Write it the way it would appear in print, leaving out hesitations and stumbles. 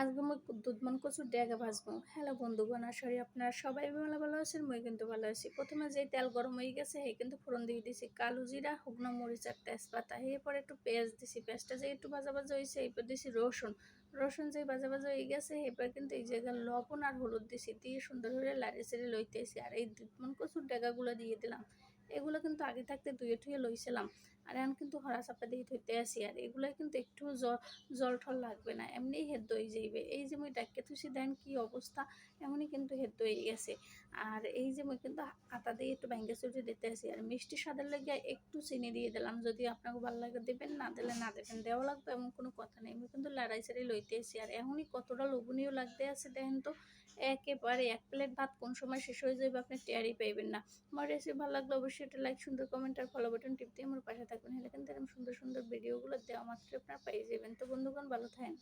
আজকে মই দুধমান কচুর ডেগা ভাজবো। হ্যালো বন্ধুগণ, আশা করি আপনারা সবাই ভালো আছেন। মই কিন্তু ভালো আছি। প্রথমে যেই তেল গরম হয়ে গেছে সেই কিন্তু ফোড়ন দিয়ে দিছি কালো জিরা, শুকনো মরিচ আর তেজপাতা। এরপর একটু পেঁয়াজ দিছি, পেঁয়াজটা যে একটু ভাজা ভাজা হয়েছে এরপর দিছি রসুন। রসুন যে ভাজা ভাজা হয়ে গেছে এরপর কিন্তু এই জায়গায় লবণ আর হলুদ দিছি, দিয়ে সুন্দর করে লাড়িয়ে চেড়ে লইতেছি। আর এই দুধমান কচুর ডেগাগুলো দিয়ে দিলাম। এগুলো কিন্তু আগে থাকতে ধুয়ে ঠুয়ে লইছিলাম। আর এখন কিন্তু হরা চাপা দিয়ে ধুইতে আসি। আর এগুলো কিন্তু একটু জল ঠল লাগবে না, এমনিই হেদ্দ হয়ে যাইবে। এই যে মুই ডাক্কে থুসি দেন কি অবস্থা, এমনই কিন্তু হেদ্দ হয়ে গেছে। আর এই যে মুই কিন্তু আটা দিয়ে একটু ব্যাঙ্গে চুটে দিতে আসি। আর মিষ্টি স্বাদের লেগে একটু চিনি দিয়ে দিলাম, যদি আপনাকে ভালো লাগে দেবেন, না দিলে না দেবেন, দেওয়া লাগবে এমন কোনো কথা নেই। মুই কিন্তু লড়াই চাড়াই লইতে আসি। আর এখনই কতটা লোভনীয় লাগতে আছে দেখেন তো। একেবারে এক প্লেট ভাত কোন সময় শেষ হয়ে যাবে আপনি টেরই পাইবেন না। আমার রেসিপি ভালো লাগলে অবশ্যই একটা লাইক, সুন্দর কমেন্ট আর ফলো বাটন টিপ দিয়ে আমার পাশে থাকবেন। হলে কিন্তু এরকম সুন্দর সুন্দর ভিডিওগুলো দেওয়া মাত্র আপনারা পেয়ে যাবেন। তো বন্ধুগণ, ভালো থাকেন।